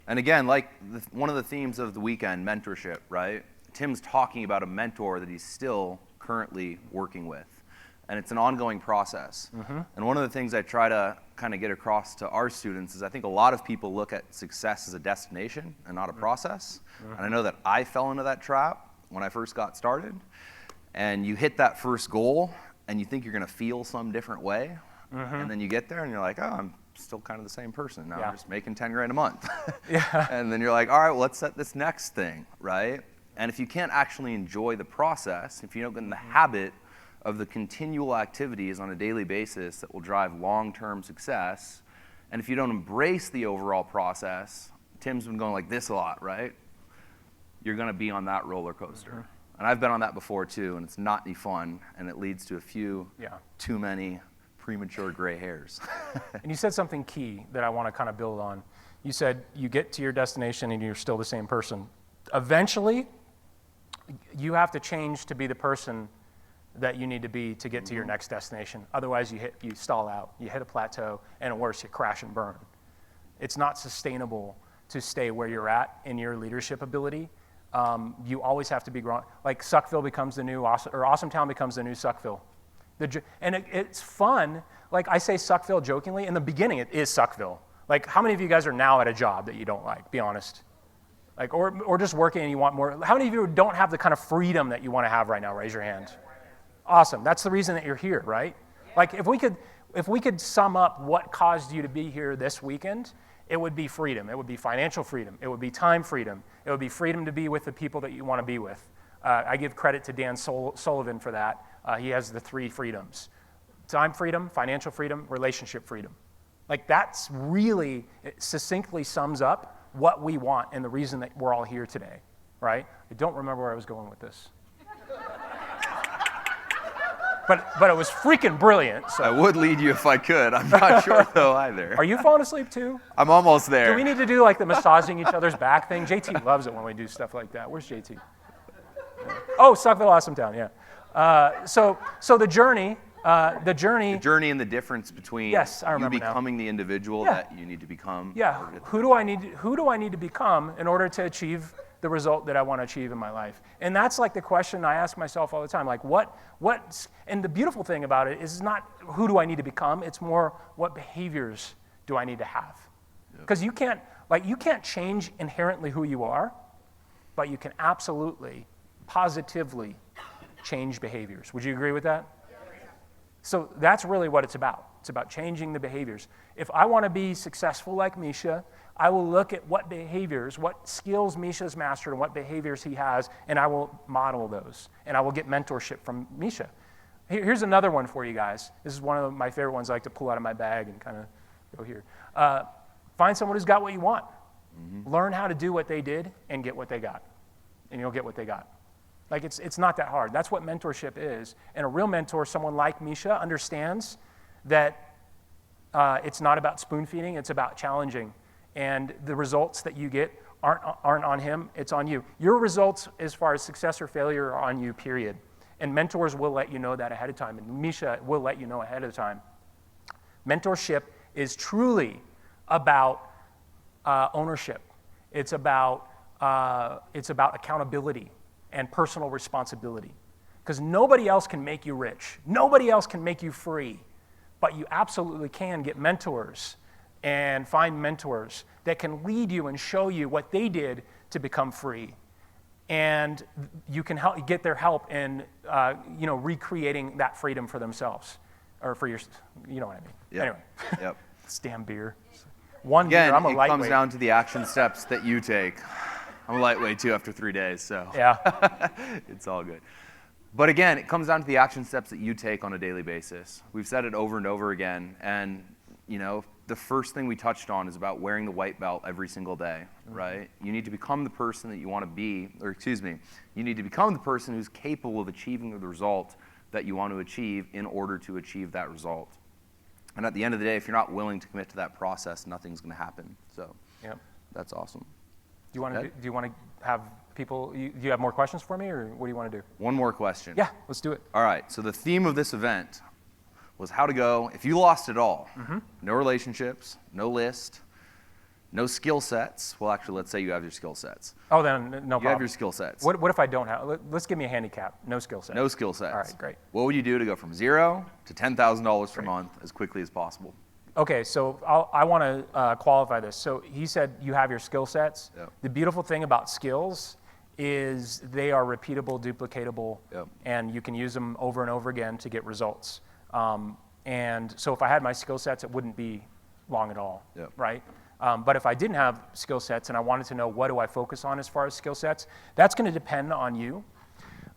And again, like one of the themes of the weekend, mentorship, right? Tim's talking about a mentor that he's still currently working with. And it's an ongoing process. And one of the things I try to kind of get across to our students is I think a lot of people look at success as a destination and not a process. And I know that I fell into that trap when I first got started. And you hit that first goal and you think you're gonna feel some different way. And then you get there and you're like, oh, I'm still kind of the same person. Now I'm just making 10 grand a month. And then you're like, all right, well, let's set this next thing, right? And if you can't actually enjoy the process, if you don't get in the habit of the continual activities on a daily basis that will drive long-term success, and if you don't embrace the overall process, Tim's been going like this a lot, right? You're gonna be on that roller coaster. And I've been on that before too, and it's not any fun, and it leads to a few too many premature gray hairs. And you said something key that I wanna kind of build on. You said you get to your destination and you're still the same person. Eventually, you have to change to be the person that you need to be to get to your next destination. Otherwise, you stall out, you hit a plateau, and worse, you crash and burn. It's not sustainable to stay where you're at in your leadership ability. You always have to be growing. Like Suckville becomes the new, or Awesometown becomes the new Suckville. And it's fun. Like I say Suckville jokingly. In the beginning, it is Suckville. Like how many of you guys are now at a job that you don't like? Be honest. Like, or just working and you want more. How many of you don't have the kind of freedom that you want to have right now? Raise your hand. Awesome. That's the reason that you're here, right? Like if we could sum up what caused you to be here this weekend, it would be freedom. It would be financial freedom. It would be time freedom. It would be freedom to be with the people that you want to be with. I give credit to Dan Sullivan for that. He has the 3 freedoms: time freedom, financial freedom, relationship freedom. Like that's really, it succinctly sums up what we want and the reason that we're all here today, right? I don't remember where I was going with this. But it was freaking brilliant. So. I would lead you if I could. I'm not sure though either. Are you falling asleep too? I'm almost there. Do we need to do like the massaging each other's back thing? JT loves it when we do stuff like that. Where's JT? Yeah. Oh, Suckville, Awesometown, yeah. So the journey. The journey and the difference between you becoming the individual that you need to become. Yeah. Who do I need to become in order to achieve the result that I want to achieve in my life? And that's like the question I ask myself all the time. Like and the beautiful thing about it is not who do I need to become, it's more what behaviors do I need to have? Because you can't change inherently who you are, but you can absolutely, positively change behaviors. Would you agree with that? So that's really what it's about. It's about changing the behaviors. If I want to be successful like Misha, I will look at what behaviors, what skills Misha's mastered and what behaviors he has, and I will model those. And I will get mentorship from Misha. Here's another one for you guys. This is one of my favorite ones I like to pull out of my bag and kind of go here. Find someone who's got what you want. Learn how to do what they did and get what they got. And you'll get what they got. Like it's not that hard. That's what mentorship is. And a real mentor, someone like Misha, understands that it's not about spoon feeding, it's about challenging. And the results that you get aren't on him, it's on you. Your results as far as success or failure are on you, period. And mentors will let you know that ahead of time. And Misha will let you know ahead of time. Mentorship is truly about ownership. It's about accountability and personal responsibility. Because nobody else can make you rich. Nobody else can make you free. But you absolutely can get mentors and find mentors that can lead you and show you what they did to become free. And you can get their help in recreating that freedom for themselves. Or for your, you know what I mean. Yep. Anyway, this damn beer. Beer, I'm a lightweight. It comes down to the action steps that you take. I'm a lightweight too after 3 days, so it's all good. But again, it comes down to the action steps that you take on a daily basis. We've said it over and over again, and the first thing we touched on is about wearing the white belt every single day, right? You need to become the person that you want to be, you need to become the person who's capable of achieving the result that you want to achieve in order to achieve that result. And at the end of the day, if you're not willing to commit to that process, nothing's going to happen. So that's awesome. Do you want to have people? Do you have more questions for me, or what do you want to do? One more question. Yeah, let's do it. All right. So the theme of this event was how to go if you lost it all. No relationships, no list, No skill sets. Well, actually, let's say you have your skill sets. Oh, then no problem. You have your skill sets. What if I don't have? Let's give me a handicap. No skill sets. No skill sets. All right, great. What would you do to go from $0 to $10,000 per month as quickly as possible? Okay, so I want to qualify this. So he said you have your skill sets. Yep. The beautiful thing about skills is they are repeatable, duplicatable, Yep. and you can use them over and over again to get results. And so if I had my skill sets, it wouldn't be long at all, Yep. right? But if I didn't have skill sets and I wanted to know what do I focus on as far as skill sets, that's going to depend on you.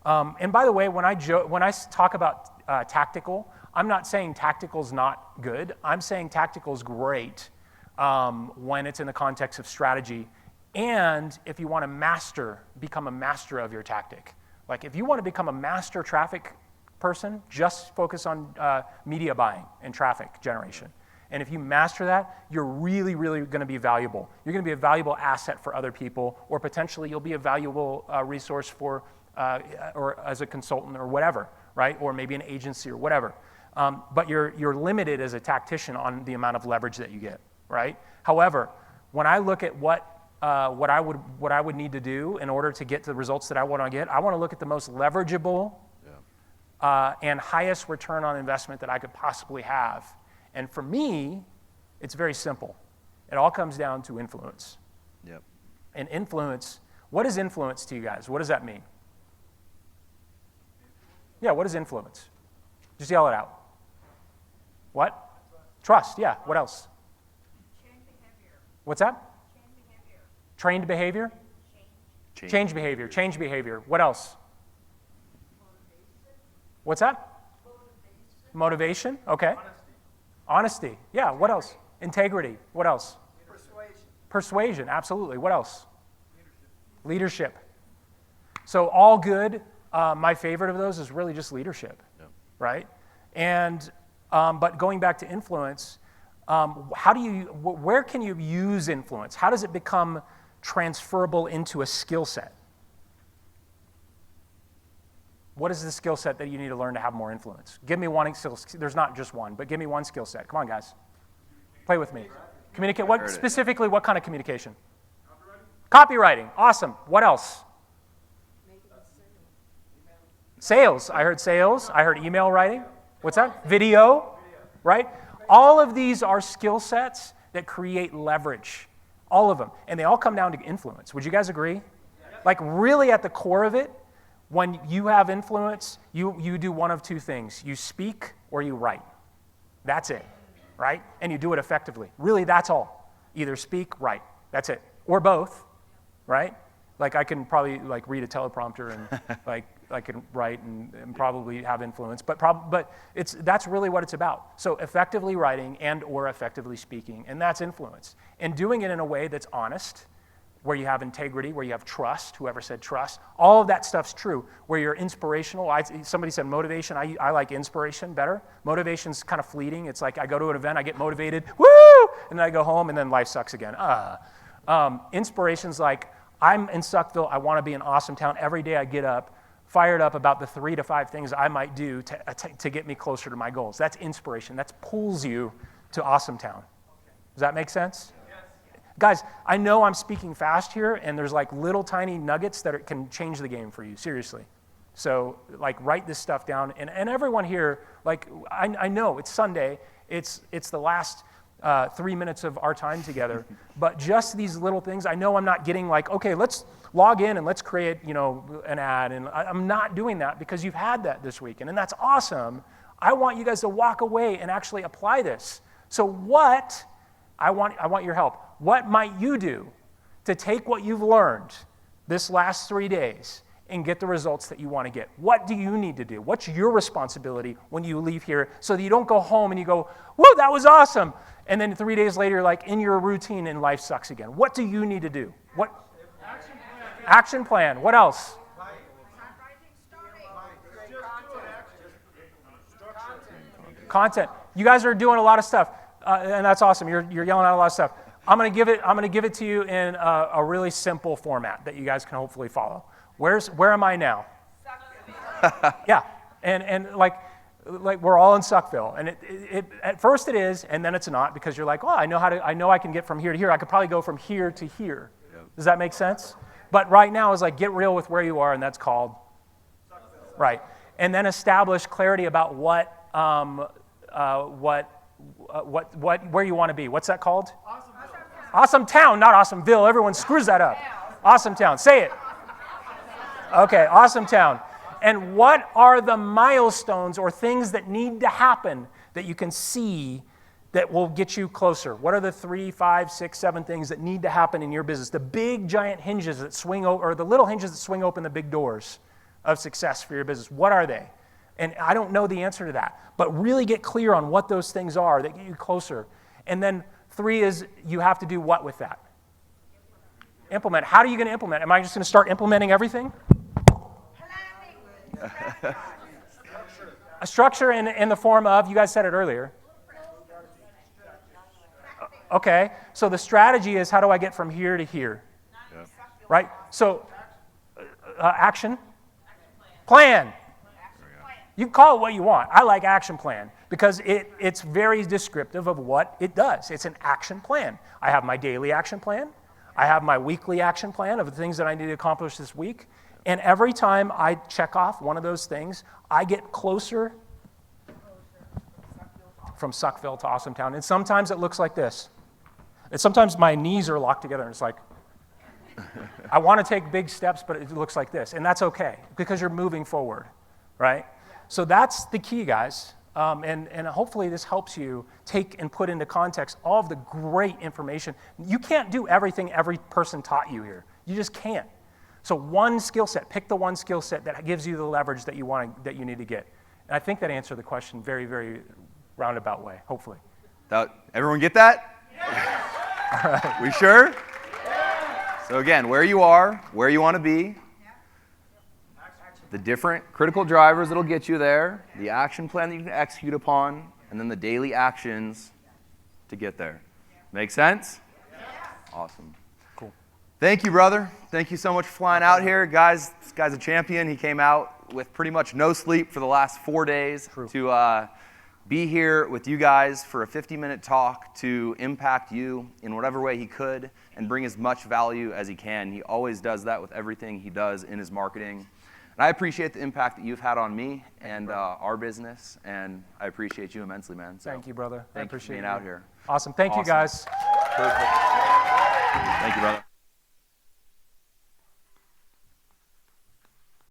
And by the way, when I talk about tactical, I'm not saying tactical's not good. I'm saying tactical's great when it's in the context of strategy, and if you want to become a master of your tactic. Like if you want to become a master traffic person, just focus on media buying and traffic generation. And if you master that, you're really, really going to be valuable. You're going to be a valuable asset for other people, or potentially you'll be a valuable resource for, or as a consultant or whatever, right? Or maybe an agency or whatever. But you're limited as a tactician on the amount of leverage that you get, right? However, when I look at what I would need to do in order to get the results that I want to get, I want to look at the most leverageable and highest return on investment that I could possibly have. And for me, it's very simple. It all comes down to influence. Yep. And influence, what is influence to you guys? What does that mean? Yeah, what is influence? Just yell it out. What? Trust, yeah. What else? Change behavior. What's that? Change behavior. Trained behavior? Change behavior. Change behavior. What else? What's that? Motivation. Okay. Honesty. Yeah. What else? Integrity. What else? Persuasion. Absolutely. What else? Leadership. So all good. My favorite of those is really just leadership, right? And but going back to influence, where can you use influence? How does it become transferable into a skill set? What is the skill set that you need to learn to have more influence? Give me one skill. There's not just one, but give me one skill set. Come on, guys. Play with me. Communicate. What specifically? What kind of communication? Copywriting. Awesome. What else? Sales. I heard sales. I heard email writing. What's that? Video. Right? All of these are skill sets that create leverage. All of them. And they all come down to influence. Would you guys agree? Like really at the core of it, when you have influence, you do one of two things. You speak or you write. That's it, right? And you do it effectively. Really, that's all. Either speak, write. That's it. Or both, right? Like I can probably like read a teleprompter and like I can write and probably have influence, but that's really what it's about. So effectively writing and or effectively speaking, and that's influence. And doing it in a way that's honest, where you have integrity, where you have trust, whoever said trust, all of that stuff's true. Where you're inspirational, somebody said motivation, I like inspiration better. Motivation's kind of fleeting. It's like I go to an event, I get motivated, woo, and then I go home and then life sucks again. Inspiration's like, I'm in Suckville, I want to be in Awesome Town. Every day I get up, fired up about the 3 to 5 things I might do to get me closer to my goals. That's inspiration. That pulls you to Awesome Town. Does that make sense? Guys, I know I'm speaking fast here, and there's like little tiny nuggets that can change the game for you, seriously. So like write this stuff down, and everyone here, like I know it's Sunday, it's the last 3 minutes of our time together, but just these little things, I know I'm not getting like, okay, let's log in and let's create, an ad, and I'm not doing that because you've had that this weekend, and that's awesome. I want you guys to walk away and actually apply this. So I want your help. What might you do to take what you've learned this last 3 days and get the results that you want to get? What do you need to do? What's your responsibility when you leave here so that you don't go home and you go, whoa, that was awesome. And then 3 days later, you're like in your routine and life sucks again. What do you need to do? What? Action plan. What else? Content. You guys are doing a lot of stuff, and that's awesome. You're yelling out a lot of stuff. I'm gonna give it to you in a really simple format that you guys can hopefully follow. Where am I now? Yeah, and like Like we're all in Suckville, and at first it is, and then it's not because you're like, oh, I know I can get from here to here. I could probably go from here to here. Yep. Does that make sense? But right now is like get real with where you are, and that's called Suckville. Right. And then establish clarity about where you want to be. What's that called? Awesome Town, not Awesomeville. Everyone screws that up. Awesome Town. Say it. Okay, Awesome Town. And what are the milestones or things that need to happen that you can see that will get you closer? What are the 3, 5, 6, 7 things that need to happen in your business? The big giant hinges that swing over, or the little hinges that swing open the big doors of success for your business. What are they? And I don't know the answer to that, but really get clear on what those things are that get you closer. And then 3 is you have to do what with that? Implement. How are you going to implement? Am I just going to start implementing everything? A structure in the form of, you guys said it earlier. Okay, so the strategy is how do I get from here to here? Yep. Right? So, action? Plan. You can call it what you want. I like action plan because it's very descriptive of what it does. It's an action plan. I have my daily action plan. I have my weekly action plan of the things that I need to accomplish this week. And every time I check off one of those things, I get closer from Suckville to Awesome Town. And sometimes it looks like this. And sometimes my knees are locked together and it's like, I want to take big steps, but it looks like this. And that's okay because you're moving forward, right? So that's the key, guys. And hopefully this helps you take and put into context all of the great information. You can't do everything every person taught you here. You just can't. So one skill set, pick the one skill set that gives you the leverage that you need to get. And I think that answered the question very, very roundabout way, hopefully. Everyone get that? Yeah. All right. We sure? Yeah. So again, where you are, where you want to be, the different critical drivers that'll get you there, the action plan that you can execute upon, and then the daily actions to get there. Make sense? Awesome. Cool. Thank you, brother. Thank you so much for flying out here. Guys, this guy's a champion. He came out with pretty much no sleep for the last 4 days to be here with you guys for a 50-minute talk to impact you in whatever way he could and bring as much value as he can. He always does that with everything he does in his marketing. And I appreciate the impact that you've had on me and our business, and I appreciate you immensely, man. So thank you, brother. I appreciate you for being out here. Awesome. Thank you, guys. Perfect. Thank you, brother.